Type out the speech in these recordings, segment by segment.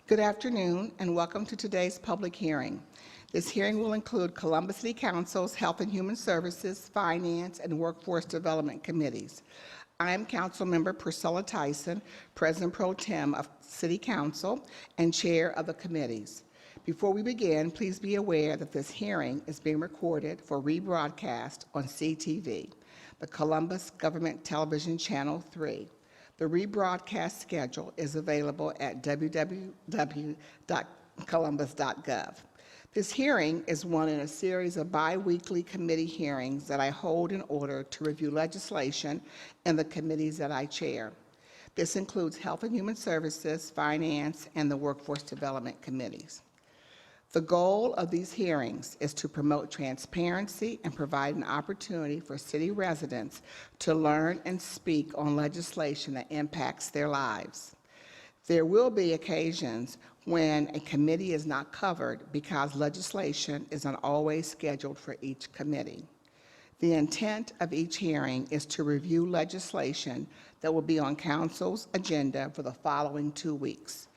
Good afternoon and welcome to today's public hearing. This hearing will include Columbus City Council's Health and Human Services, Finance, and Workforce Development Committees. I am Councilmember Priscilla Tyson, President Pro Tem of City Council and Chair of the committees. Before we begin, please be aware that this hearing is being recorded for rebroadcast on CTV, the Columbus Government Television Channel 3. The rebroadcast schedule is available at www.columbus.gov. This hearing is one in a series of bi-weekly committee hearings that I hold in order to review legislation in the committees that I chair. This includes Health and Human Services, Finance, and the Workforce Development Committees. The goal of these hearings is to promote transparency and provide an opportunity for city residents to learn and speak on legislation that impacts their lives. There will be occasions when a committee is not covered because legislation isn't always scheduled for each committee. The intent of each hearing is to review legislation that will be on Council's agenda for the following 2 weeks.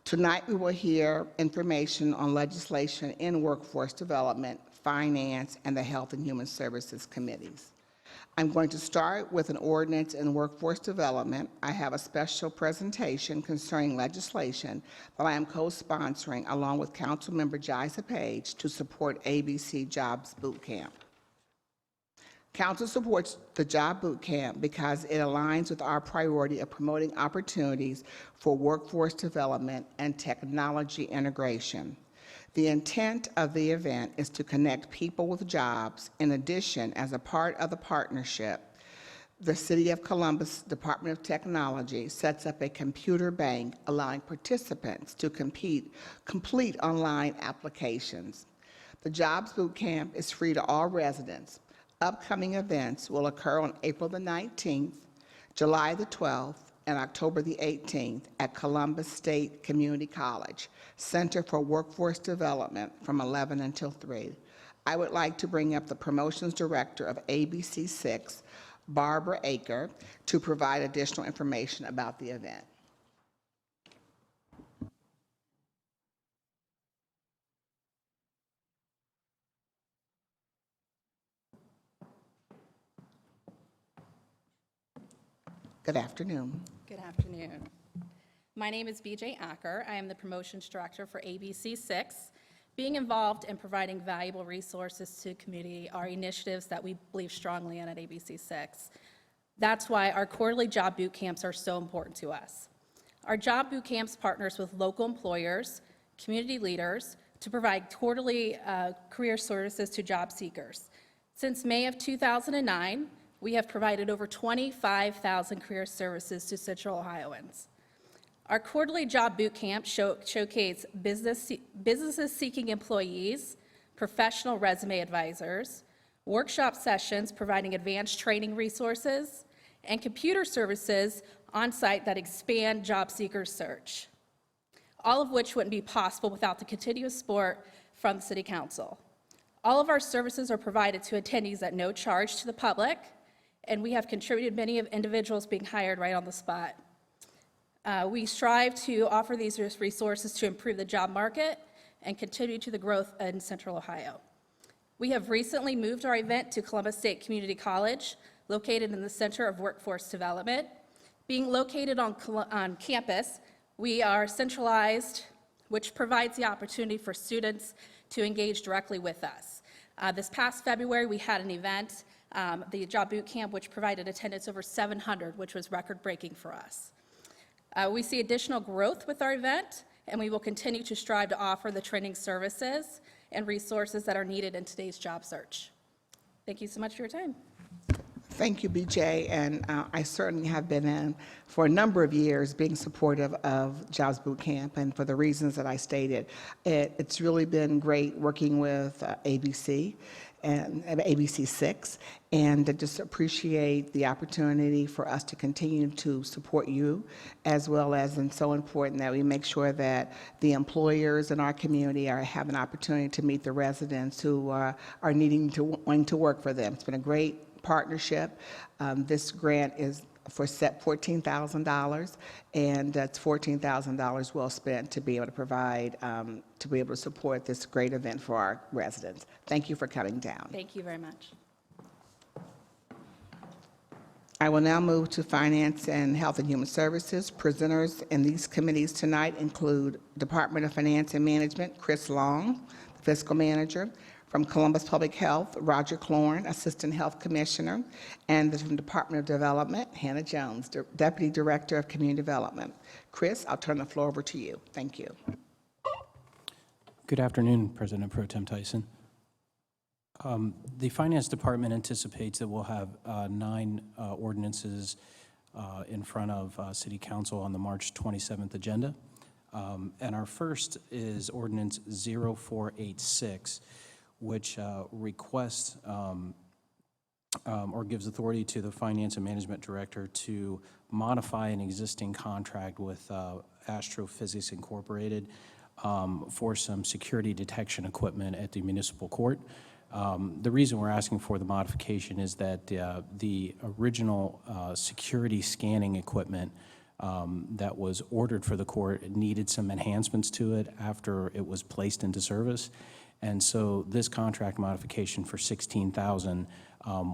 Tonight, we will hear information on legislation in workforce development, finance, and the Health and Human Services committees. I'm going to start with an ordinance in workforce development. I have a special presentation concerning legislation that I am co-sponsoring along with Councilmember Jisa Page to support ABC Jobs Boot Camp. Council supports the Job Boot Camp because it aligns with our priority of promoting opportunities for workforce development and technology integration. The intent of the event is to connect people with jobs. In addition, as a part of the partnership, the City of Columbus Department of Technology sets up a computer bank allowing participants to complete online applications. The Jobs Boot Camp is free to all residents. Upcoming events will occur on April the 19th, July the 12th, and October the 18th at Columbus State Community College, Center for Workforce Development from 11 until 3. I would like to bring up the Promotions Director of ABC 6, Barbara Aker, to provide additional information about the event. Good afternoon. Good afternoon. My name is BJ Acker. I am the Promotions Director for ABC 6. Being involved in providing valuable resources to the community are initiatives that we believe strongly in at ABC 6. That's why our quarterly job boot camps are so important to us. Our job boot camps partners with local employers, community leaders to provide quarterly career services to job seekers. Since May of 2009, we have provided over 25,000 career services to Central Ohioans. Our quarterly job boot camp showcase businesses seeking employees, professional resume advisors, workshop sessions providing advanced training resources, and computer services on site that expand job seekers' search, all of which wouldn't be possible without the continuous support from the City Council. All of our services are provided to attendees at no charge to the public, and we have contributed many of individuals being hired right on the spot. We strive to offer these resources to improve the job market and contribute to the growth in Central Ohio. We have recently moved our event to Columbus State Community College, located in the Center of Workforce Development. Being located on campus, we are centralized, which provides the opportunity for students to engage directly with us. This past February, we had an event, the Job Boot Camp, which provided attendance over 700, which was record-breaking for us. We see additional growth with our event, and we will continue to strive to offer the training services and resources that are needed in today's job search. Thank you so much for your time. Thank you, BJ, and I certainly have been in for a number of years being supportive of Jobs Boot Camp, and for the reasons that I stated. It's really been great working with ABC and ABC 6, and to just appreciate the opportunity for us to continue to support you, as well as, and so important that we make sure that the employers in our community have an opportunity to meet the residents who are wanting to work for them. It's been a great partnership. This grant is for set $14,000, and that's $14,000 well spent to be able to provide, to be able to support this great event for our residents. Thank you for coming down. Thank you very much. I will now move to Finance and Health and Human Services. Presenters in these committees tonight include Department of Finance and Management, Chris Long, Fiscal Manager. From Columbus Public Health, Roger Clorn, Assistant Health Commissioner. And from Department of Development, Hannah Jones, Deputy Director of Community Development. Chris, I'll turn the floor over to you. Thank you. Good afternoon, President Pro Tem Tyson. The Finance Department anticipates that we'll have 9 ordinances in front of City Council on the March 27th agenda. And our first is Ordinance 0486, which requests or gives authority to the Finance and Management Director to modify an existing contract with Astrophysics Incorporated for some security detection equipment at the municipal court. The reason we're asking for the modification is that the original security scanning equipment that was ordered for the court needed some enhancements to it after it was placed into service. And so this contract modification for $16,000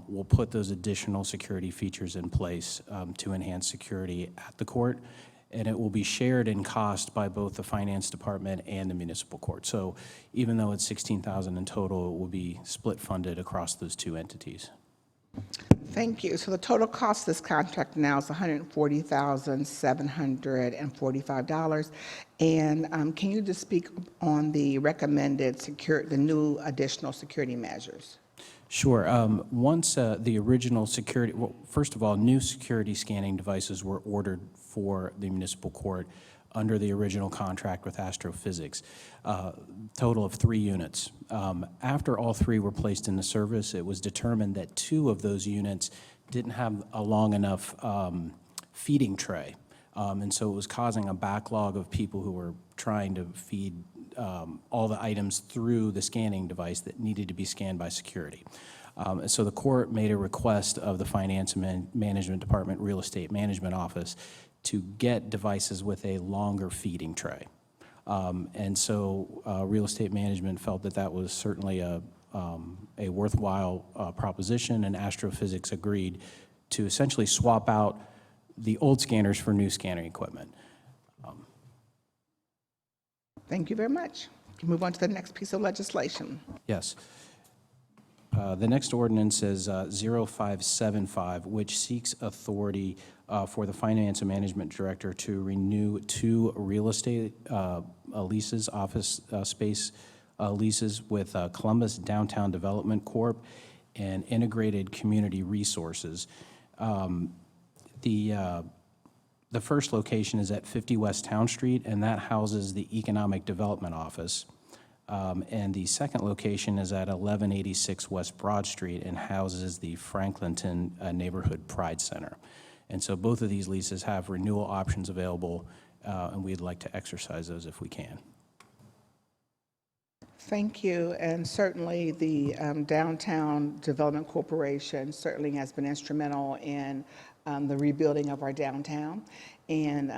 will put those additional security features in place to enhance security at the court, and it will be shared in cost by both the Finance Department and the municipal court. So even though it's $16,000 in total, it will be split funded across those 2 entities. Thank you. So the total cost of this contract now is $140,745. And can you just speak on the recommended the new additional security measures? Sure. Once the original security, well, first of all, new security scanning devices were ordered for the municipal court under the original contract with Astrophysics, total of 3 units. After all 3 were placed into service, it was determined that 2 of those units didn't have a long enough feeding tray. And so it was causing a backlog of people who were trying to feed all the items through the scanning device that needed to be scanned by security. So the court made a request of the Finance and Management Department Real Estate Management Office to get devices with a longer feeding tray. And so Real Estate Management felt that that was certainly a worthwhile proposition, and Astrophysics agreed to essentially swap out the old scanners for new scanning equipment. Thank you very much. Move on to the next piece of legislation. Yes. The next ordinance is 0575, which seeks authority for the Finance and Management Director to renew 2 real estate leases, office space leases with Columbus Downtown Development Corp. And Integrated Community Resources. The first location is at 50 West Town Street, and that houses the Economic Development Office. And the second location is at 1186 West Broad Street and houses the Franklinton Neighborhood Pride Center. And so both of these leases have renewal options available, and we'd like to exercise those if we can. Thank you. And certainly the Downtown Development Corporation certainly has been instrumental in the rebuilding of our downtown and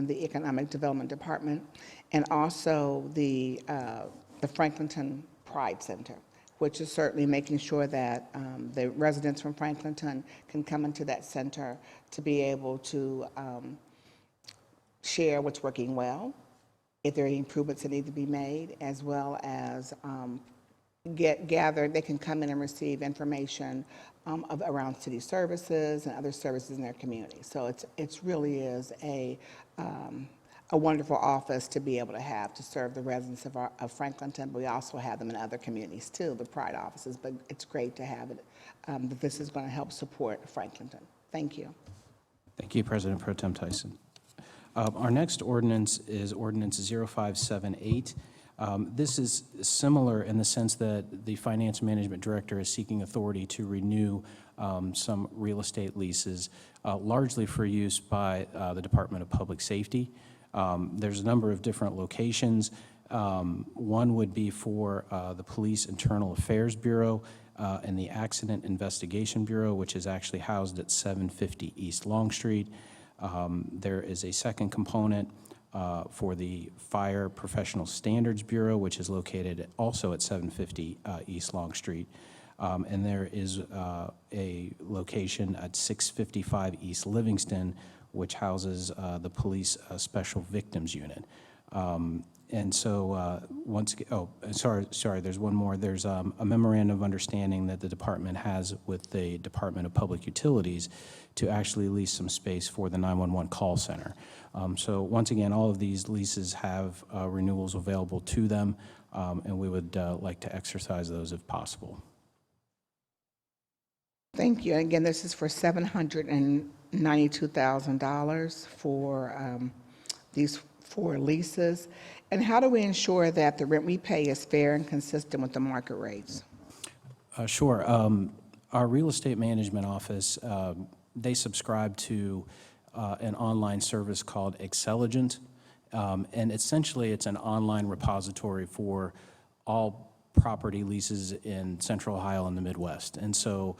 the Economic Development Department, and also the Franklinton Pride Center, which is certainly making sure that the residents from Franklinton can come into that center to be able to share what's working well, if there are any improvements that need to be made, as well as gather, they can come in and receive information around city services and other services in their community. So it's really is a wonderful office to be able to have to serve the residents of Franklinton, but we also have them in other communities too, the Pride offices, but it's great to have it, that this is going to help support Franklinton. Thank you. Thank you, President Pro Tem Tyson. Our next ordinance is Ordinance 0578. This is similar in the sense that the Finance Management Director is seeking authority to renew some real estate leases, largely for use by the Department of Public Safety. There's a number of different locations. One would be for the Police Internal Affairs Bureau and the Accident Investigation Bureau, which is actually housed at 750 East Long Street. There is a second component for the Fire Professional Standards Bureau, which is located also at 750 East Long Street. And there is a location at 655 East Livingston, which houses the Police Special Victims Unit. And so sorry, there's one more. There's a memorandum of understanding that the department has with the Department of Public Utilities to actually lease some space for the 911 call center. So once again, all of these leases have renewals available to them, and we would like to exercise those if possible. Thank you. And again, this is for $792,000 for these 4 leases. And how do we ensure that the rent we pay is fair and consistent with the market rates? Sure. Our real estate management office, they subscribe to an online service called Xceligent, and essentially it's an online repository for all property leases in Central Ohio and the Midwest. And so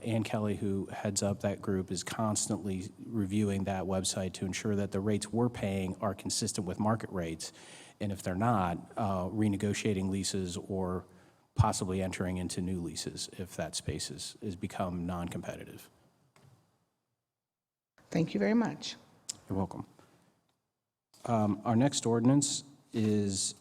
Ann Kelly, who heads up that group, is constantly reviewing that website to ensure that the rates we're paying are consistent with market rates. And if they're not, renegotiating leases or possibly entering into new leases if that space is become non-competitive. Thank you very much. You're welcome. Our next ordinance is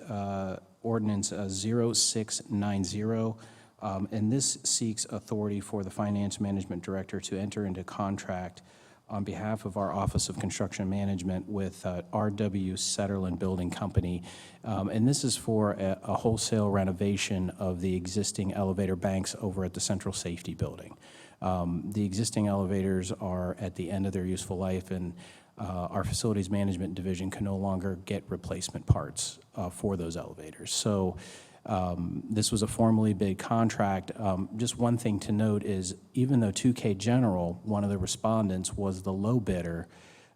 Ordinance 0690, and this seeks authority for the Finance Management Director to enter into contract on behalf of our Office of Construction Management with R.W. Setterland Building Company. And this is for a wholesale renovation of the existing elevator banks over at the Central Safety Building. The existing elevators are at the end of their useful life, and our Facilities Management Division can no longer get replacement parts for those elevators. So this was a formally bid contract. Just one thing to note is, even though 2K General, one of the respondents, was the low bidder,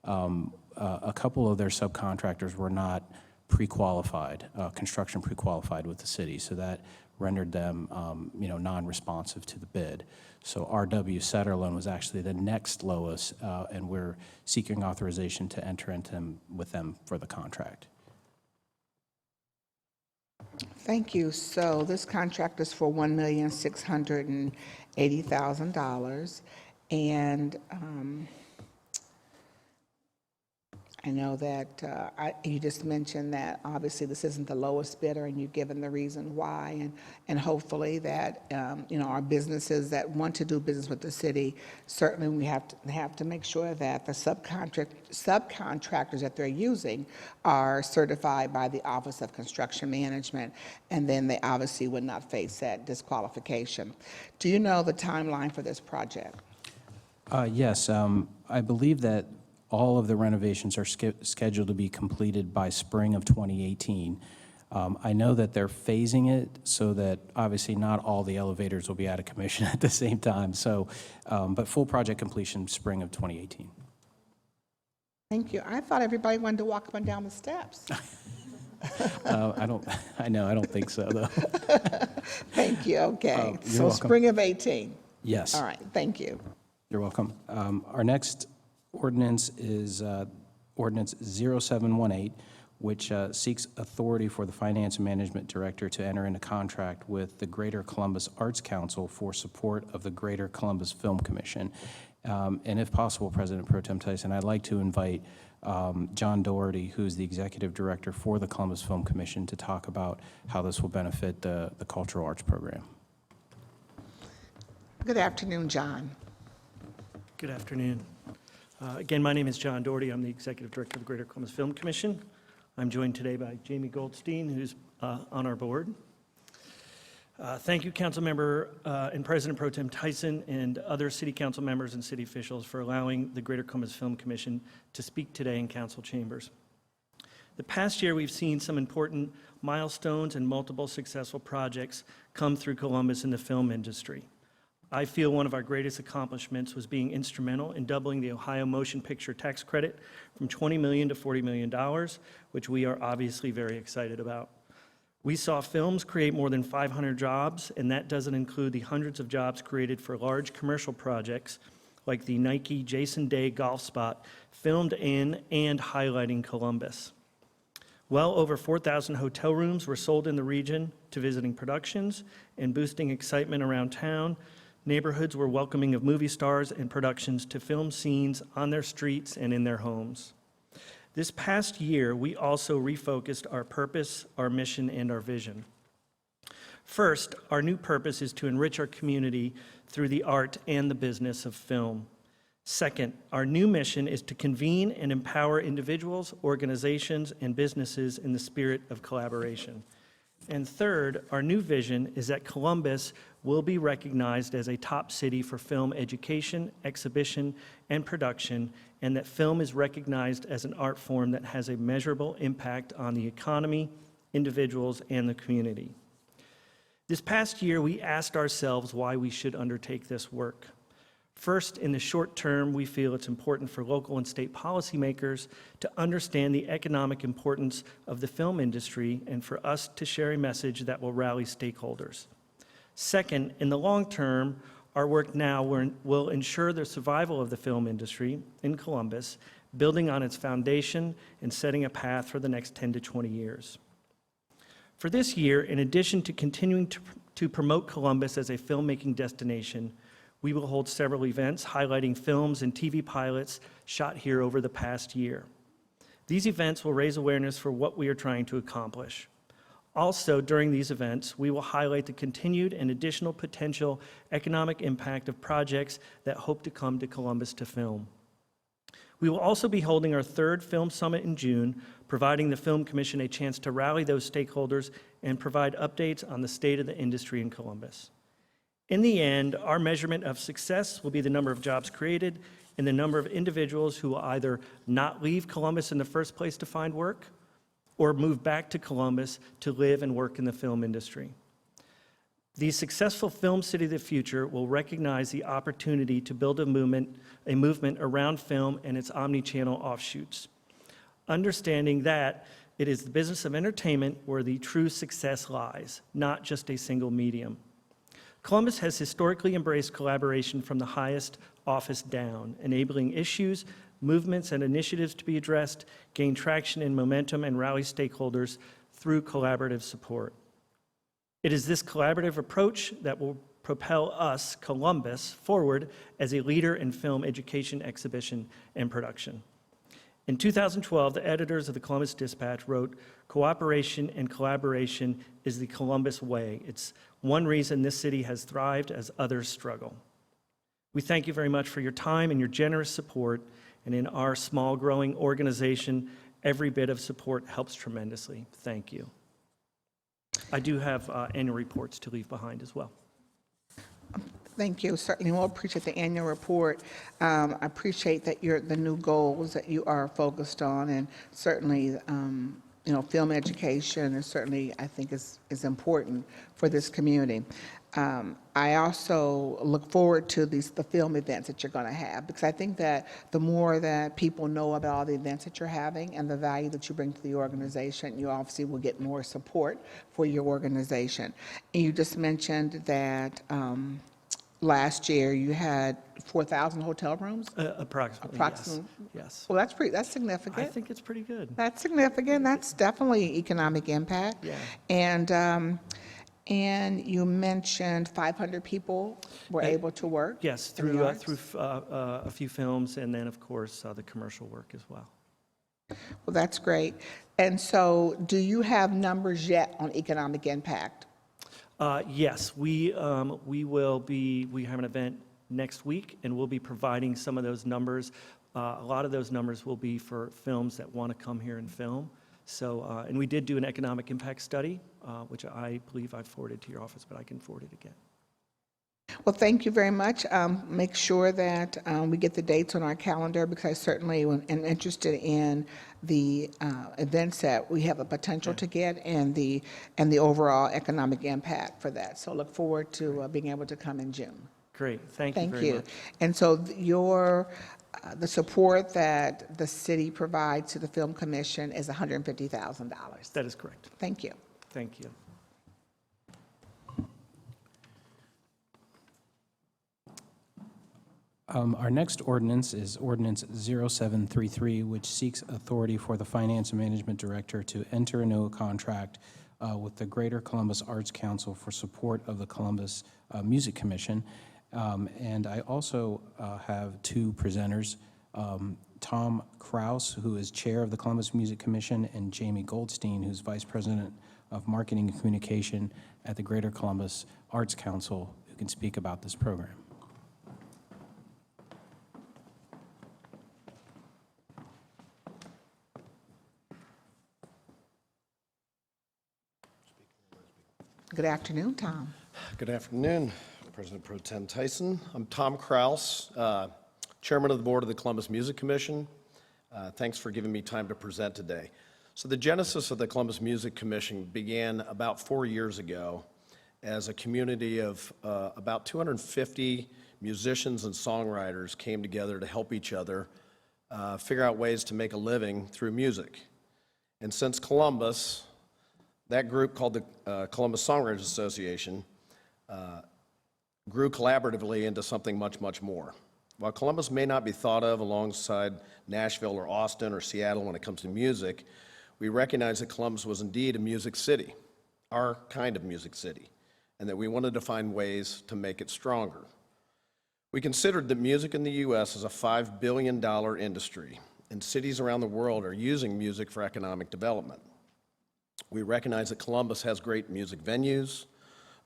a couple of their subcontractors were not pre-qualified, construction pre-qualified with the city, so that rendered them non-responsive to the bid. So R.W. Setterland was actually the next lowest, and we're seeking authorization to enter into with them for the contract. Thank you. So this contract is for $1,680,000, and I know that you just mentioned that obviously this isn't the lowest bidder, and you've given the reason why, and hopefully that our businesses that want to do business with the city, certainly we have to make sure that the subcontractors that they're using are certified by the Office of Construction Management, and then they obviously would not face that disqualification. Do you know the timeline for this project? Yes, I believe that all of the renovations are scheduled to be completed by spring of 2018. I know that they're phasing it so that obviously not all the elevators will be out of commission at the same time. So, but full project completion spring of 2018. Thank you. I thought everybody wanted to walk up and down the steps. I don't think so, though. Thank you. Okay. You're So welcome. spring of 18. Yes. All right. Thank you. You're welcome. Our next ordinance is Ordinance 0718, which seeks authority for the Finance Management Director to enter into contract with the Greater Columbus Arts Council for support of the Greater Columbus Film Commission. And if possible, President Pro Tem Tyson, I'd like to invite John Doherty, who's the Executive Director for the Columbus Film Commission, to talk about how this will benefit the Cultural Arts Program. Good afternoon, John. Good afternoon. Again, my name is John Doherty. I'm the Executive Director of the Greater Columbus Film Commission. I'm joined today by Jamie Goldstein, who's on our board. Thank you, Councilmember and President Pro Tem Tyson, and other City Council members and city officials for allowing the Greater Columbus Film Commission to speak today in council chambers. The past year, we've seen some important milestones and multiple successful projects come through Columbus in the film industry. I feel one of our greatest accomplishments was being instrumental in doubling the Ohio Motion Picture Tax Credit from $20 million to $40 million, which we are obviously very excited about. We saw films create more than 500 jobs, and that doesn't include the hundreds of jobs created for large commercial projects like the Nike Jason Day golf spot filmed in and highlighting Columbus. Well over 4,000 hotel rooms were sold in the region to visiting productions, and boosting excitement around town, neighborhoods were welcoming of movie stars and productions to film scenes on their streets and in their homes. This past year, we also refocused our purpose, our mission, and our vision. First, our new purpose is to enrich our community through the art and the business of film. Second, our new mission is to convene and empower individuals, organizations, and businesses in the spirit of collaboration. And third, our new vision is that Columbus will be recognized as a top city for film education, exhibition, and production, and that film is recognized as an art form that has a measurable impact on the economy, individuals, and the community. This past year, we asked ourselves why we should undertake this work. First, in the short term, we feel it's important for local and state policymakers to understand the economic importance of the film industry and for us to share a message that will rally stakeholders. Second, in the long term, our work now will ensure the survival of the film industry in Columbus, building on its foundation and setting a path for the next 10 to 20 years. For this year, in addition to continuing to promote Columbus as a filmmaking destination, we will hold several events highlighting films and TV pilots shot here over the past year. These events will raise awareness for what we are trying to accomplish. Also, during these events, we will highlight the continued and additional potential economic impact of projects that hope to come to Columbus to film. We will also be holding our third Film Summit in June, providing the Film Commission a chance to rally those stakeholders and provide updates on the state of the industry in Columbus. In the end, our measurement of success will be the number of jobs created and the number of individuals who will either not leave Columbus in the first place to find work or move back to Columbus to live and work in the film industry. The successful Film City of the future will recognize the opportunity to build a movement around film and its omni-channel offshoots, understanding that it is the business of entertainment where the true success lies, not just a single medium. Columbus has historically embraced collaboration from the highest office down, enabling issues, movements, and initiatives to be addressed, gain traction and momentum, and rally stakeholders through collaborative support. It is this collaborative approach that will propel us, Columbus, forward as a leader in film education, exhibition, and production. In 2012, the editors of the Columbus Dispatch wrote, "Cooperation and collaboration is the Columbus way. It's one reason this city has thrived as others struggle." We thank you very much for your time and your generous support, and in our small growing organization, every bit of support helps tremendously. Thank you. I do have annual reports to leave behind as well. Thank you. Certainly we'll appreciate the annual report. I appreciate that the new goals that you are focused on, and certainly, film education is certainly, I think, is important for this community. I also look forward to the film events that you're going to have, because I think that the more that people know about all the events that you're having and the value that you bring to the organization, you obviously will get more support for your organization. And you just mentioned that last year you had 4,000 hotel rooms? Approximately, Approximately. yes. Well, that's significant. I think it's pretty good. That's significant. That's definitely economic impact. Yeah. And you mentioned 500 people were able to work? Yes, in the through arts? a few films, and then, of course, the commercial work as well. Well, that's great. And so do you have numbers yet on economic impact? Yes, we have an event next week, and we'll be providing some of those numbers. A lot of those numbers will be for films that want to come here and film. So, and we did do an economic impact study, which I believe I forwarded to your office, but I can forward it again. Well, thank you very much. Make sure that we get the dates on our calendar, because I certainly am interested in the events that we have a potential to get, and the overall economic impact for that. So look forward to being able to come in June. Great, thank you very much. And so the support that the city provides to the Film Commission is $150,000. That is correct. Thank you. Thank you. Our next ordinance is Ordinance 0733, which seeks authority for the Finance and Management Director to enter into a contract with the Greater Columbus Arts Council for support of the Columbus Music Commission. And I also have two presenters, Tom Kraus, who is Chair of the Columbus Music Commission, and Jamie Goldstein, who's Vice President of Marketing and Communication at the Greater Columbus Arts Council, who can speak about this program. Good afternoon, Tom. Good afternoon, President Pro Tem Tyson. I'm Tom Kraus, Chairman of the Board of the Columbus Music Commission. Thanks for giving me time to present today. So the genesis of the Columbus Music Commission began about 4 years ago as a community of about 250 musicians and songwriters came together to help each other figure out ways to make a living through music. And since Columbus, that group called the Columbus Songwriters Association grew collaboratively into something much, much more. While Columbus may not be thought of alongside Nashville or Austin or Seattle when it comes to music, we recognize that Columbus was indeed a music city, our kind of music city, and that we wanted to find ways to make it stronger. We considered that music in the U.S. is a $5 billion industry, and cities around the world are using music for economic development. We recognize that Columbus has great music venues,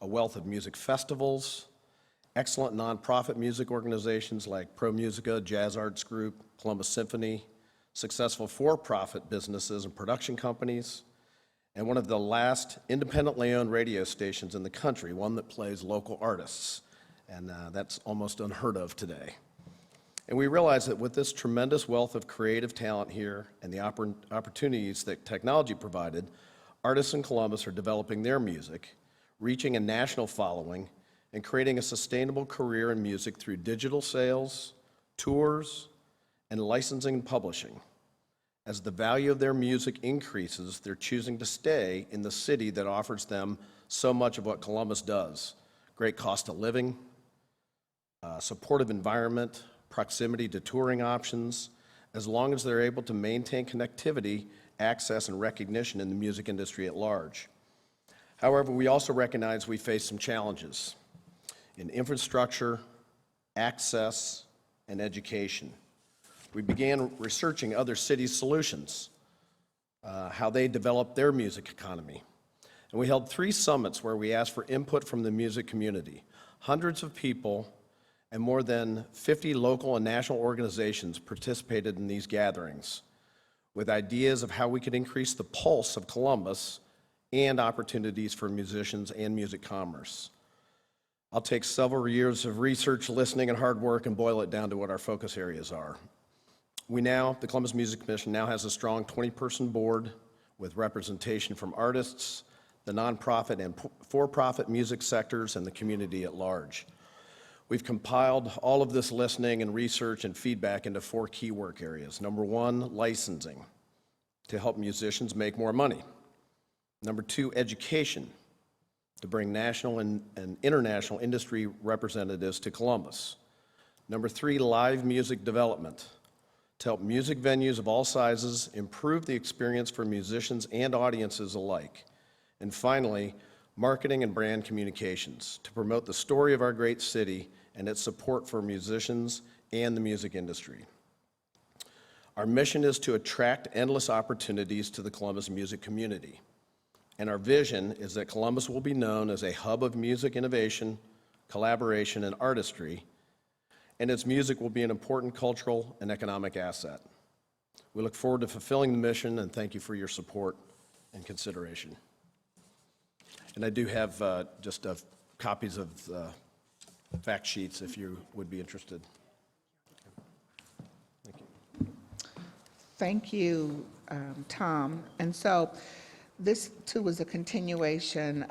a wealth of music festivals, excellent nonprofit music organizations like Pro Musica, Jazz Arts Group, Columbus Symphony, successful for-profit businesses and production companies, and one of the last independently owned radio stations in the country, one that plays local artists, and that's almost unheard of today. And we realize that with this tremendous wealth of creative talent here and the opportunities that technology provided, artists in Columbus are developing their music, reaching a national following, and creating a sustainable career in music through digital sales, tours, and licensing and publishing. As the value of their music increases, they're choosing to stay in the city that offers them so much of what Columbus does: great cost of living, supportive environment, proximity to touring options, as long as they're able to maintain connectivity, access, and recognition in the music industry at large. However, we also recognize we face some challenges in infrastructure, access, and education. We began researching other cities' solutions, how they develop their music economy. And we held 3 summits where we asked for input from the music community. Hundreds of people and more than 50 local and national organizations participated in these gatherings with ideas of how we could increase the pulse of Columbus and opportunities for musicians and music commerce. I'll take several years of research, listening, and hard work and boil it down to what our focus areas are. The Columbus Music Commission now has a strong 20-person board with representation from artists, the nonprofit and for-profit music sectors, and the community at large. We've compiled all of this listening and research and feedback into 4 key work areas. Number 1, licensing, to help musicians make more money. Number 2, education, to bring national and international industry representatives to Columbus. Number 3, live music development, to help music venues of all sizes improve the experience for musicians and audiences alike. And finally, marketing and brand communications, to promote the story of our great city and its support for musicians and the music industry. Our mission is to attract endless opportunities to the Columbus music community. And our vision is that Columbus will be known as a hub of music innovation, collaboration, and artistry, and its music will be an important cultural and economic asset. We look forward to fulfilling the mission, and thank you for your support and consideration. And I do have just copies of fact sheets if you would be interested. Thank you. Thank you, Tom. And so this, too, was a continuation.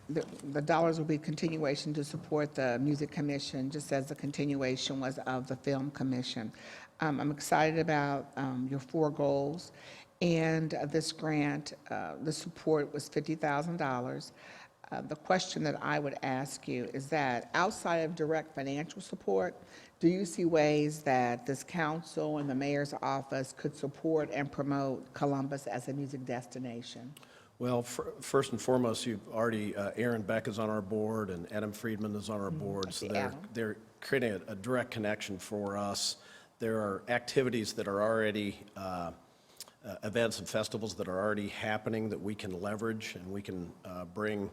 The dollars will be continuation to support the Music Commission, just as the continuation was of the Film Commission. I'm excited about your 4 goals, And this grant, the support was $50,000. The question that I would ask you is that outside of direct financial support, do you see ways that this council and the mayor's office could support and promote Columbus as a music destination? Well, first and foremost, you've already, Aaron Beck is on our board and Adam Friedman is on our board. So see they're, Adam. they're creating a direct connection for us. There are activities that are already, events and festivals that are already happening that we can leverage, and we can bring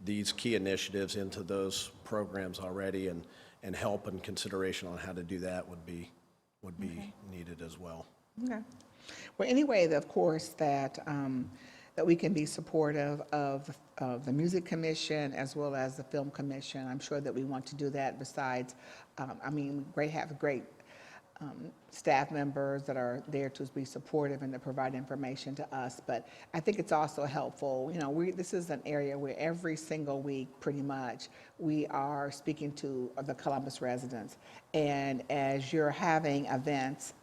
these key initiatives into those programs already, and help and consideration on how to do that would be needed as well. Okay. Well, anyway, of course, that we can be supportive of the Music Commission as well as the Film Commission. I'm sure that we want to do that besides, have great staff members that are there to be supportive and to provide information to us. But I think it's also helpful, this is an area where every single week, pretty much, we are speaking to the Columbus residents. And as you're having events,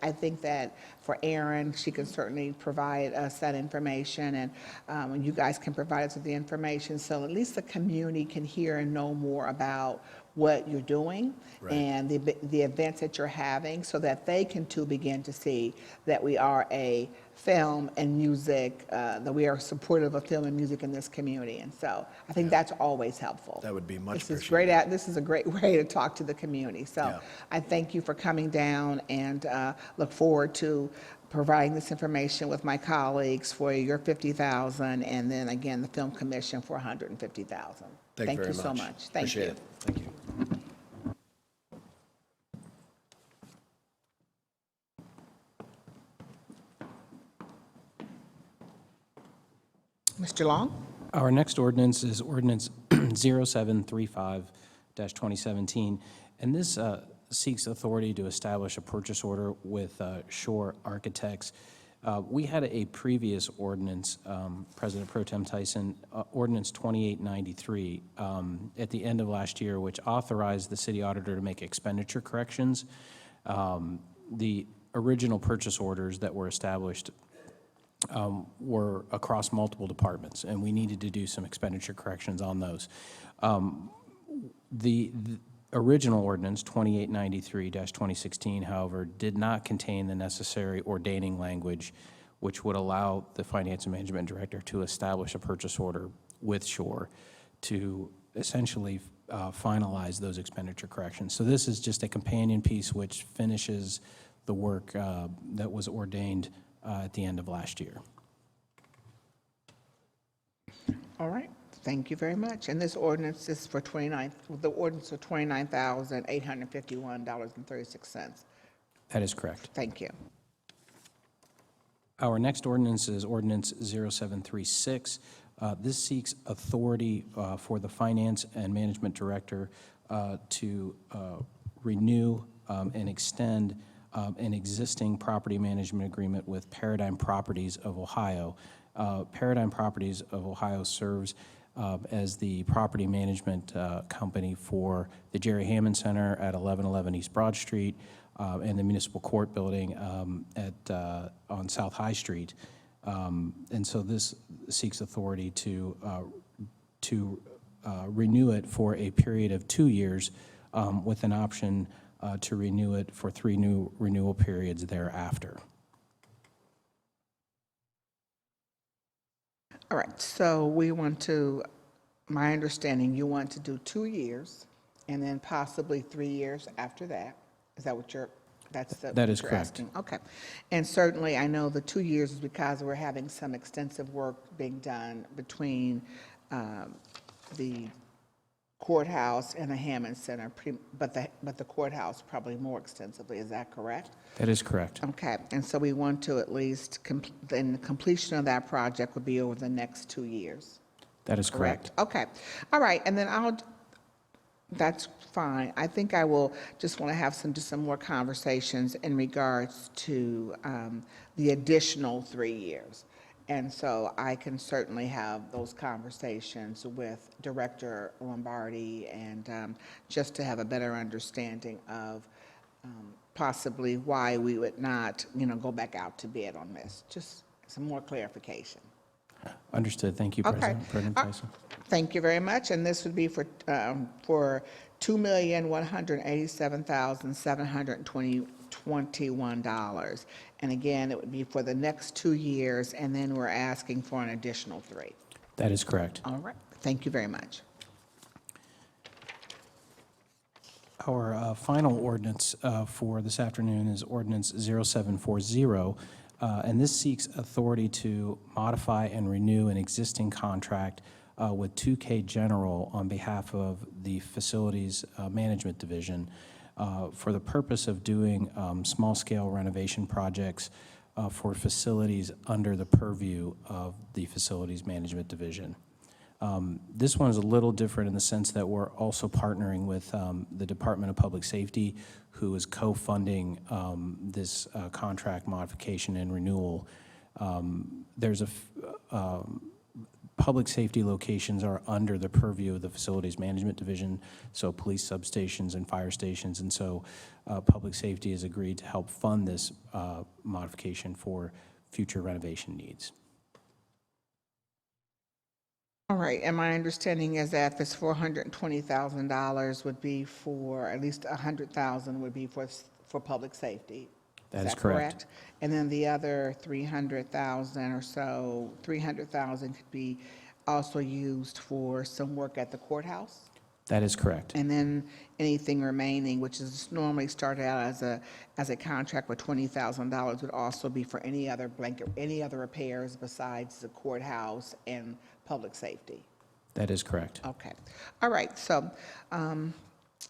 I think that for Erin, she can certainly provide us that information, and you guys can provide us with the information, so at least the community can hear and know more about what you're doing and the events that you're having, so that they can too begin to see that we are a film and music, that we are supportive of film and music in this community. And so I think that's always helpful. That would be much This is appreciated. this is a great way to talk to the community. So Yeah. I thank you for coming down, and look forward to providing this information with my colleagues for your $50,000, and then again, the Film Commission for $150,000. Thank you very so much. much. Thank Appreciate you. it. Thank you. Mr. Long? Our next ordinance is ordinance 0735-2017, and this seeks authority to establish a purchase order with Shore Architects. We had a previous ordinance, President Pro Tem Tyson, ordinance 2893, at the end of last year, which authorized the city auditor to make expenditure corrections. The original purchase orders that were established were across multiple departments, and we needed to do some expenditure corrections on those. The original ordinance, 2893-2016, however, did not contain the necessary ordaining language which would allow the Finance and Management Director to establish a purchase order with Shore to essentially finalize those expenditure corrections. So this is just a companion piece which finishes the work that was ordained at the end of last year. All right, thank you very much. And this ordinance is for $29,851.36. That is correct. Thank you. Our next ordinance is ordinance 0736. This seeks authority for the Finance and Management Director to renew and extend an existing property management agreement with Paradigm Properties of Ohio. Paradigm Properties of Ohio serves as the property management company for the Jerry Hammond Center at 1111 East Broad Street and the Municipal Court Building on South High Street. And so this seeks authority to renew it for a period of 2 years with an option to renew it for 3 new renewal periods thereafter. All right, so we want to, my understanding, you want to do 2 years and then possibly 3 years after that. Is that what you're, That is what you're correct. asking? Okay. And certainly, I know the 2 years is because we're having some extensive work being done between the courthouse and the Hammond Center, but the courthouse probably more extensively. Is that correct? That is correct. Okay, and so we want to at least, then the completion of that project would be over the next 2 years, That is correct. Okay, all right, and then that's fine. I think I will just want to have just some more conversations in regards to the additional 3 years. And so I can certainly have those conversations with Director Lombardi and just to have a better understanding of possibly why we would not, go back out to bid on this. Just some more clarification. Understood. Thank you, Okay. President Tyson. Thank you very much, and this would be for $2,187,721. And again, it would be for the next 2 years, and then we're asking for an additional 3. That is correct. All right, thank you very much. Our final ordinance for this afternoon is Ordinance 0740, and this seeks authority to modify and renew an existing contract with 2K General on behalf of the Facilities Management Division for the purpose of doing small-scale renovation projects for facilities under the purview of the Facilities Management Division. This one is a little different in the sense that we're also partnering with the Department of Public Safety, who is co-funding this contract modification and renewal. There's public safety locations are under the purview of the Facilities Management Division, so police substations and fire stations, and so public safety has agreed to help fund this modification for future renovation needs. All right, and my understanding is that this $420,000 would be for, at least $100,000 would be for public safety. That is correct. And then the other 300,000 or so, 300,000 could be also used for some work at the courthouse? That is correct. And then anything remaining, which is normally started out as a contract with $20,000, would also be for any other repairs besides the courthouse and public safety. That is correct. Okay. All right. So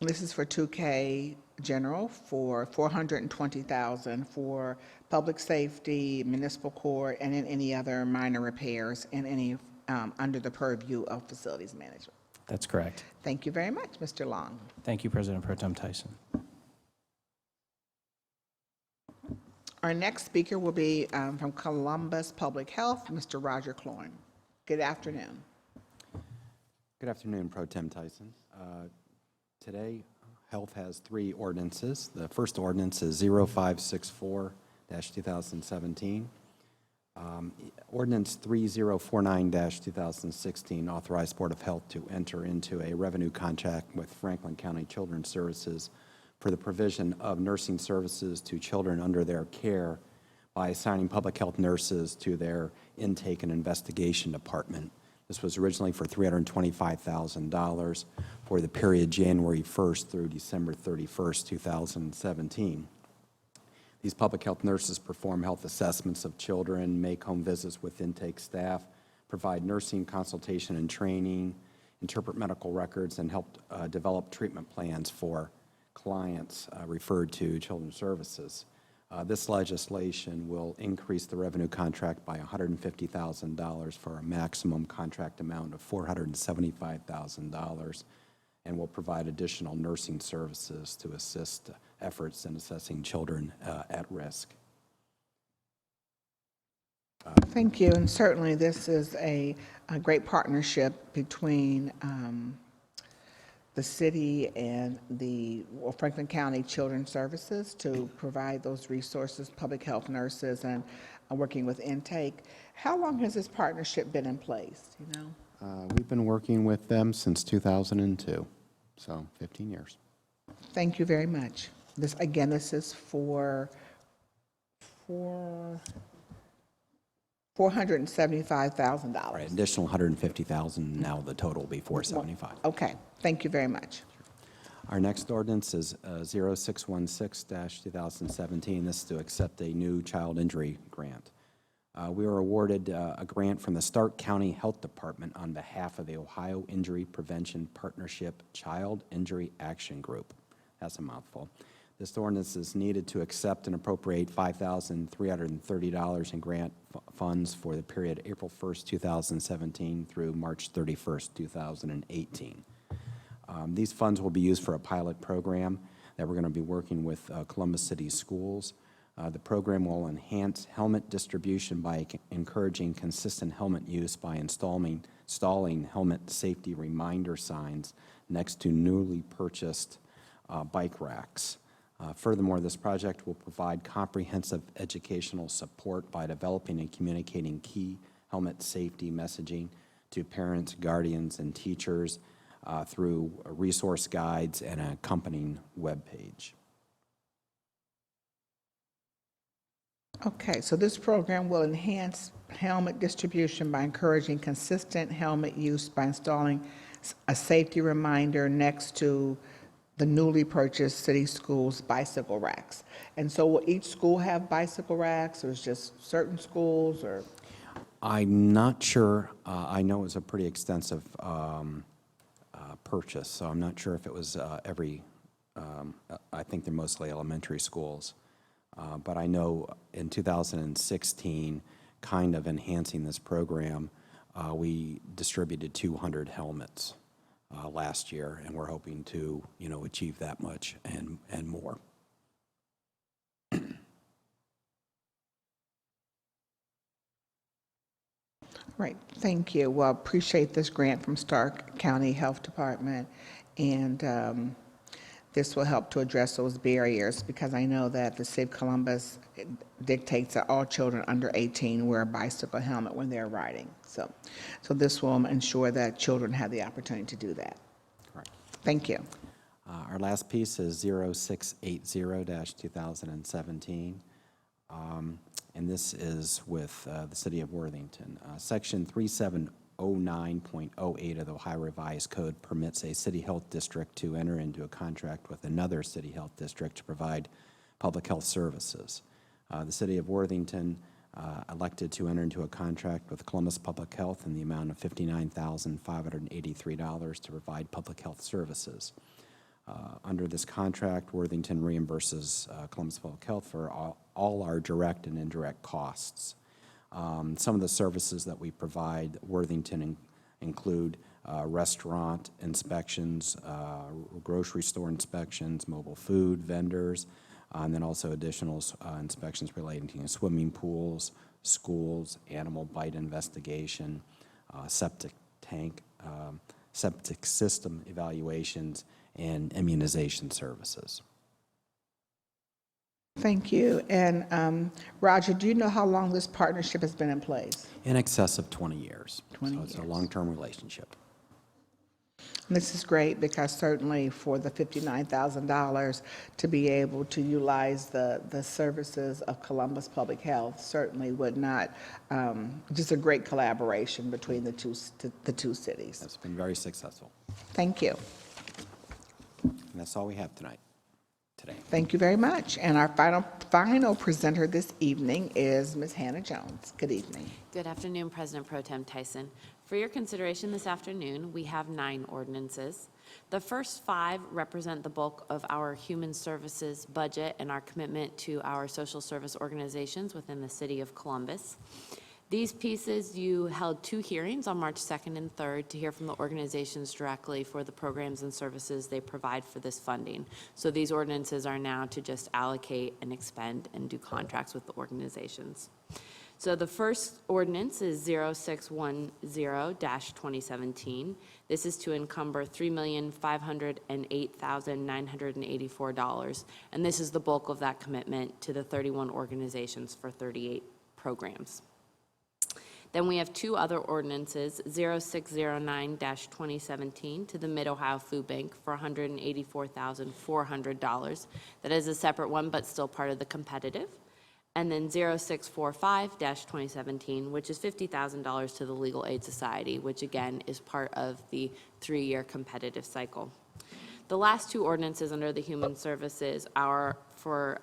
this is for 2K General for $420,000 for public safety, municipal court, and then any other minor repairs and any under the purview of facilities management. That's correct. Thank you very much, Mr. Long. Thank you, President Pro Tem Tyson. Our next speaker will be from Columbus Public Health, Mr. Roger Cloyne. Good afternoon. Good afternoon, Pro Tem Tyson. Today, Health has 3 ordinances. The first ordinance is 0564-2017. Ordinance 3049-2016 authorized Board of Health to enter into a revenue contract with Franklin County Children's Services for the provision of nursing services to children under their care by assigning public health nurses to their intake and investigation department. This was originally for $325,000 for the period January 1st through December 31st, 2017. These public health nurses perform health assessments of children, make home visits with intake staff, provide nursing consultation and training, interpret medical records, and help develop treatment plans for clients referred to Children's Services. This legislation will increase the revenue contract by $150,000 for a maximum contract amount of $475,000 and will provide additional nursing services to assist efforts in assessing children at risk. Thank you, and certainly this is a great partnership between the city and the Franklin County Children's Services to provide those resources, public health nurses, and working with intake. How long has this partnership been in place, you know? We've been working with them since 2002, so 15 years. Thank you very much. This is for $475,000. Right, additional $150,000, now the total will be $475,000. Okay, thank you very much. Our next ordinance is 0616-2017. This is to accept a new child injury grant. We were awarded a grant from the Stark County Health Department on behalf of the Ohio Injury Prevention Partnership Child Injury Action Group. That's a mouthful. This ordinance is needed to accept and appropriate $5,330 in grant funds for the period April 1st, 2017 through March 31st, 2018. These funds will be used for a pilot program that we're going to be working with Columbus City Schools. The program will enhance helmet distribution by encouraging consistent helmet use by installing helmet safety reminder signs next to newly purchased bike racks. Furthermore, this project will provide comprehensive educational support by developing and communicating key helmet safety messaging to parents, guardians, and teachers through resource guides and an accompanying webpage. Okay, so this program will enhance helmet distribution by encouraging consistent helmet use by installing a safety reminder next to the newly purchased city schools bicycle racks. And so will each school have bicycle racks, or is just certain schools, or? I'm not sure. I know it was a pretty extensive purchase, so I'm not sure if it was every, I think they're mostly elementary schools. But I know in 2016, kind of enhancing this program, we distributed 200 helmets last year, and we're hoping to, achieve that much and more. Right, thank you. Well, appreciate this grant from Stark County Health Department, and this will help to address those barriers, because I know that the City of Columbus dictates that all children under 18 wear a bicycle helmet when they're riding. So this will ensure that children have the opportunity to do that. Correct. Thank you. Our last piece is 0680-2017, and this is with the City of Worthington. Section 3709.08 of the Ohio Revised Code permits a city health district to enter into a contract with another city health district to provide public health services. The City of Worthington elected to enter into a contract with Columbus Public Health in the amount of $59,583 to provide public health services. Under this contract, Worthington reimburses Columbus Public Health for all our direct and indirect costs. Some of the services that we provide Worthington include restaurant inspections, grocery store inspections, mobile food vendors, and then also additional inspections relating to swimming pools, schools, animal bite investigation, septic tank, septic system evaluations, and immunization services. Thank you. And Roger, do you know how long this partnership has been in place? In excess of 20 years. 20 So it's a years. long-term relationship. And this is great, because certainly for the $59,000 to be able to utilize the services of Columbus Public Health certainly would not, just a great collaboration between the two cities. It's been very successful. Thank you. And that's all we have today. Thank you very much. And our final presenter this evening is Ms. Hannah Jones. Good evening. Good afternoon, President Pro Tem Tyson. For your consideration this afternoon, we have 9 ordinances. The first 5 represent the bulk of our human services budget and our commitment to our social service organizations within the City of Columbus. These pieces, you held 2 hearings on March 2nd and 3rd to hear from the organizations directly for the programs and services they provide for this funding. So these ordinances are now to just allocate and expend and do contracts with the organizations. So the first ordinance is 0610-2017. This is to encumber $3,508,984, and this is the bulk of that commitment to the 31 organizations for 38 programs. Then we have 2 other ordinances, 0609-2017 to the Mid-Ohio Food Bank for $184,400. That is a separate one, but still part of the competitive. And then 0645-2017, which is $50,000 to the Legal Aid Society, which again is part of the 3-year competitive cycle. The last 2 ordinances under the Human Services are for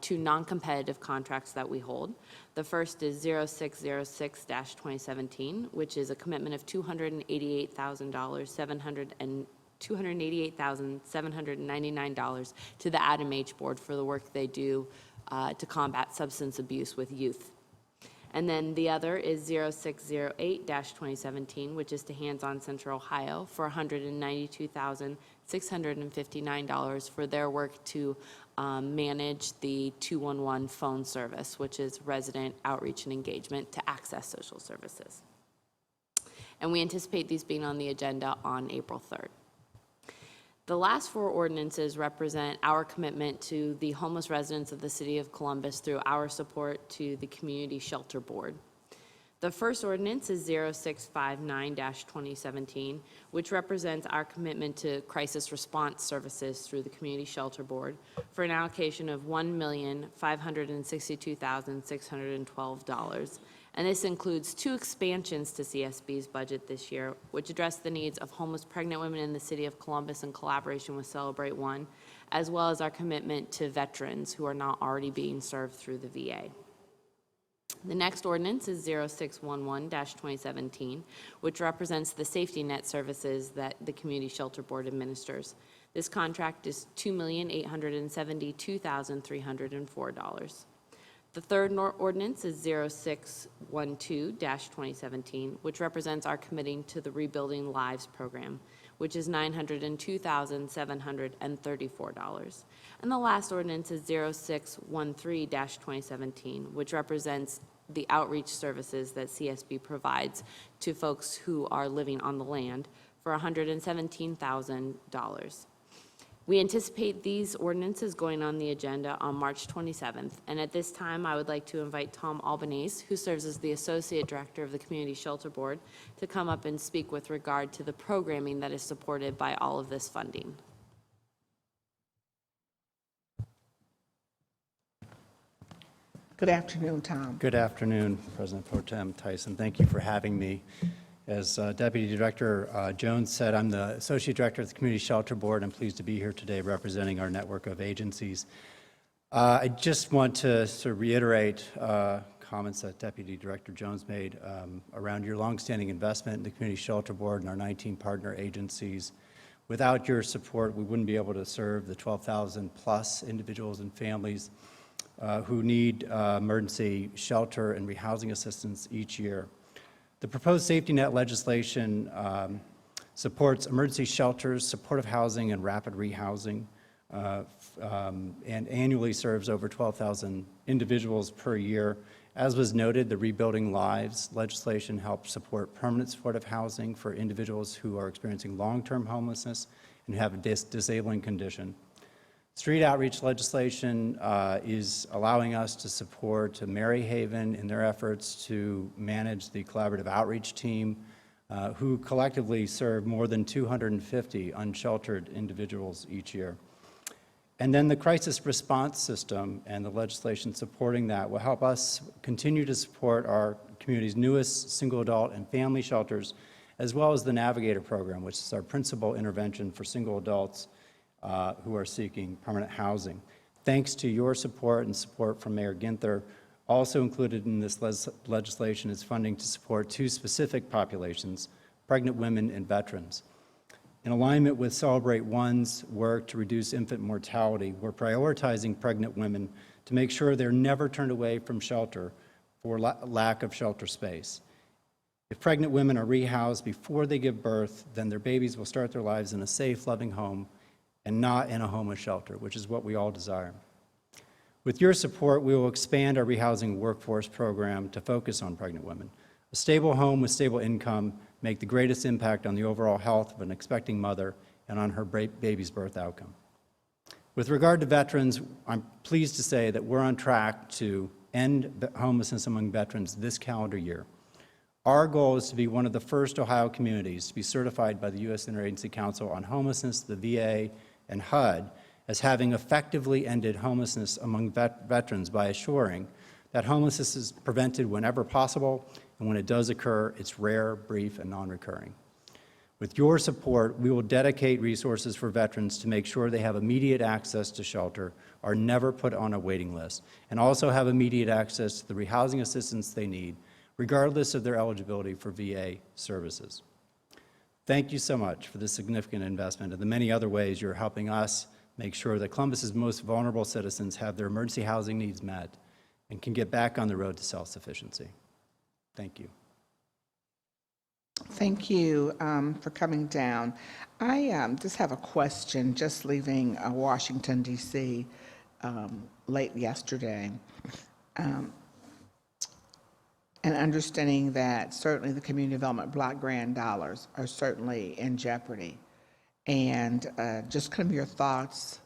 2 non-competitive contracts that we hold. The first is 0606-2017, which is a commitment of $288,799 to the Adam H. Board for the work they do to combat substance abuse with youth. And then the other is 0608-2017, which is to Hands On Central Ohio for $192,659 for their work to manage the 211 phone service, which is resident outreach and engagement to access social services. And we anticipate these being on the agenda on April 3rd. The last four ordinances represent our commitment to the homeless residents of the city of Columbus through our support to the Community Shelter Board. The first ordinance is 0659-2017, which represents our commitment to crisis response services through the Community Shelter Board for an allocation of $1,562,612. And this includes two expansions to CSB's budget this year, which address the needs of homeless pregnant women in the city of Columbus in collaboration with Celebrate One, as well as our commitment to veterans who are not already being served through the VA. The next ordinance is 0611-2017, which represents the safety net services that the Community Shelter Board administers. This contract is $2,872,304. The third ordinance is 0612-2017, which represents our committing to the Rebuilding Lives program, which is $902,734. And the last ordinance is 0613-2017, which represents the outreach services that CSB provides to folks who are living on the land for $117,000. We anticipate these ordinances going on the agenda on March 27th, and at this time, I would like to invite Tom Albanese, who serves as the Associate Director of the Community Shelter Board, to come up and speak with regard to the programming that is supported by all of this funding. Good afternoon, Tom. Good afternoon, President Pro Tem Tyson. Thank you for having me. As Deputy Director Jones said, I'm the Associate Director of the Community Shelter Board. I'm pleased to be here today representing our network of agencies. I just want to sort of reiterate comments that Deputy Director Jones made around your longstanding investment in the Community Shelter Board and our 19 partner agencies. Without your support, we wouldn't be able to serve the 12,000 plus individuals and families who need emergency shelter and rehousing assistance each year. The proposed safety net legislation supports emergency shelters, supportive housing, and rapid rehousing, and annually serves over 12,000 individuals per year. As was noted, the Rebuilding Lives legislation helps support permanent supportive housing for individuals who are experiencing long-term homelessness and have a disabling condition. Street outreach legislation is allowing us to support Maryhaven in their efforts to manage the collaborative outreach team who collectively serve more than 250 unsheltered individuals each year. And then the crisis response system and the legislation supporting that will help us continue to support our community's newest single adult and family shelters, as well as the Navigator program, which is our principal intervention for single adults who are seeking permanent housing. Thanks to your support and support from Mayor Ginther, also included in this legislation is funding to support two specific populations, pregnant women and veterans. In alignment with Celebrate One's work to reduce infant mortality, we're prioritizing pregnant women to make sure they're never turned away from shelter for lack of shelter space. If pregnant women are rehoused before they give birth, then their babies will start their lives in a safe, loving home and not in a homeless shelter, which is what we all desire. With your support, we will expand our rehousing workforce program to focus on pregnant women. A stable home with stable income make the greatest impact on the overall health of an expecting mother and on her baby's birth outcome. With regard to veterans, I'm pleased to say that we're on track to end homelessness among veterans this calendar year. Our goal is to be one of the first Ohio communities to be certified by the U.S. Interagency Council on Homelessness, the VA, and HUD as having effectively ended homelessness among veterans by assuring that homelessness is prevented whenever possible, and when it does occur, it's rare, brief, and non-recurring. With your support, we will dedicate resources for veterans to make sure they have immediate access to shelter, are never put on a waiting list, and also have immediate access to the rehousing assistance they need, regardless of their eligibility for VA services. Thank you so much for this significant investment and the many other ways you're helping us make sure that Columbus's most vulnerable citizens have their emergency housing needs met and can get back on the road to self-sufficiency. Thank you. Thank you for coming down. I just have a question, just leaving Washington, D.C. Late yesterday. And understanding that certainly the community development block grant dollars are certainly in jeopardy. and just kind of your thoughts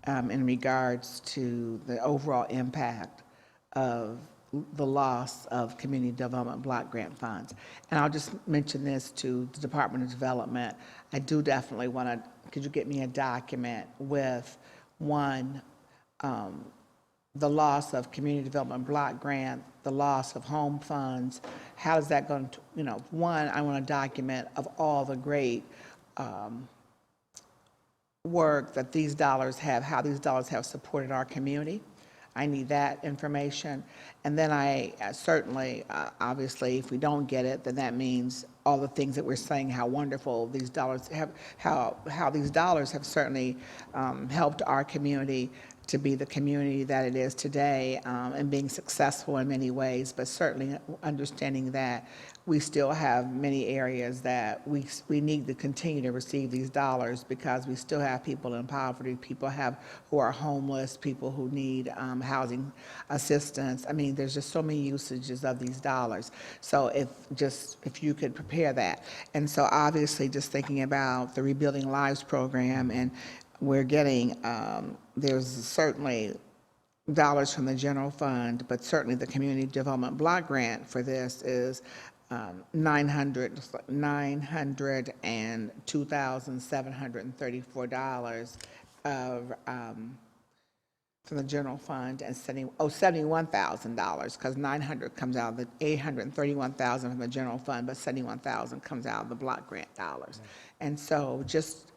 in regards to the overall impact of the loss of community development block grant funds. And I'll just mention this to the Department of Development. I do definitely want to, could you get me a document with, one, the loss of community development block grant, the loss of home funds, how is that going to, one, I want a document of all the great work that these dollars have, how these dollars have supported our community. I need that information. And then I certainly, obviously, if we don't get it, then that means all the things that we're saying, how wonderful these dollars have, how these dollars have certainly helped our community to be the community that it is today, and being successful in many ways, but certainly understanding that we still have many areas that we need to continue to receive these dollars, because we still have people in poverty, people who are homeless, people who need housing assistance. I mean, there's just so many usages of these dollars. So if you could prepare that. And so obviously just thinking about the Rebuilding Lives program, and we're getting, there's certainly dollars from the general fund, but certainly the community development block grant for this is $902,734 of from the general fund, and $71,000, because 900 comes out of the 831,000 from the general fund, but 71,000 comes out of the block grant dollars. And so just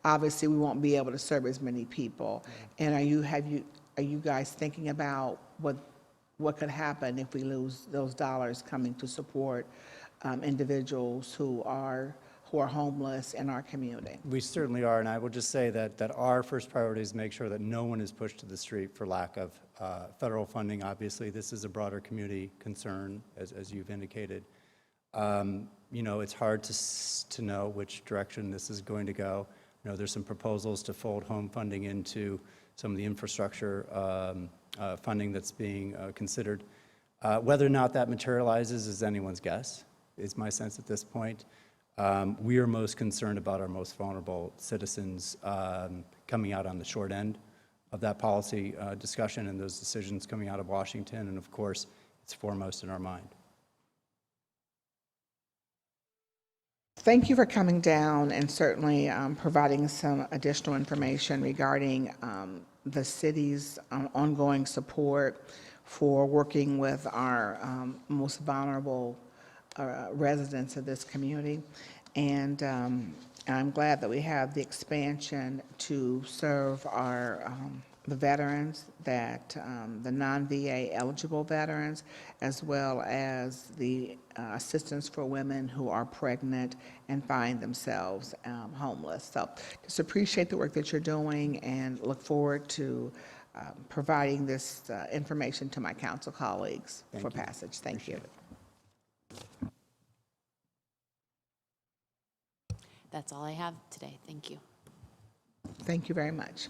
obviously we won't be able to serve as many people. And are you guys thinking about what could happen if we lose those dollars coming to support individuals who are homeless in our community? We certainly are, and I will just say that our first priority is make sure that no one is pushed to the street for lack of federal funding. Obviously, this is a broader community concern, as you've indicated. It's hard to know which direction this is going to go. There's some proposals to fold home funding into some of the infrastructure funding that's being considered. Whether or not that materializes is anyone's guess, is my sense at this point. We are most concerned about our most vulnerable citizens coming out on the short end of that policy discussion and those decisions coming out of Washington, and of course, it's foremost in our mind. Thank you for coming down and certainly providing some additional information regarding the city's ongoing support for working with our most vulnerable residents of this community. And I'm glad that we have the expansion to serve the veterans, that the non-VA eligible veterans, as well as the assistance for women who are pregnant and find themselves homeless. So just appreciate the work that you're doing and look forward to providing this information to my council colleagues for passage. Thank you. That's all I have today. Thank you. Thank you very much.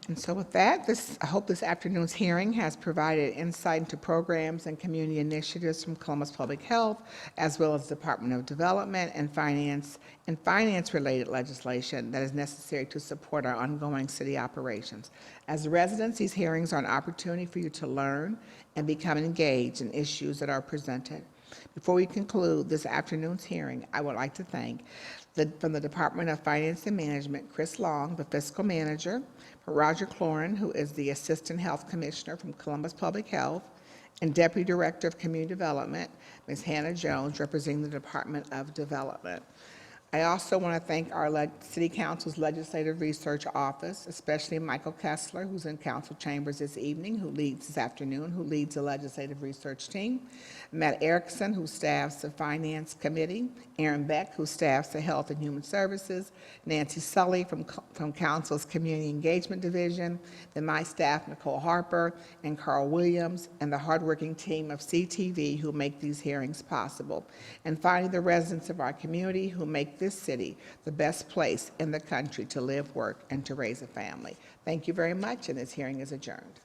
And so with that, I hope this afternoon's hearing has provided insight into programs and community initiatives from Columbus Public Health, as well as Department of Development and finance-related legislation that is necessary to support our ongoing city operations. As residents, these hearings are an opportunity for you to learn and become engaged in issues that are presented. Before we conclude this afternoon's hearing, I would like to thank from the Department of Finance and Management, Chris Long, the fiscal manager, Roger Cloran, who is the Assistant Health Commissioner from Columbus Public Health, and Deputy Director of Community Development, Ms. Hannah Jones, representing the Department of Development. I also want to thank our City Council's Legislative Research Office, especially Michael Kessler, who's in council chambers this evening, who leads the Legislative Research Team, Matt Erickson, who staffs the Finance Committee, Aaron Beck, who staffs the Health and Human Services, Nancy Sully from Council's Community Engagement Division, then my staff, Nicole Harper and Carl Williams, and the hardworking team of CTV who make these hearings possible. And finally, the residents of our community who make this city the best place in the country to live, work, and to raise a family. Thank you very much, and this hearing is adjourned.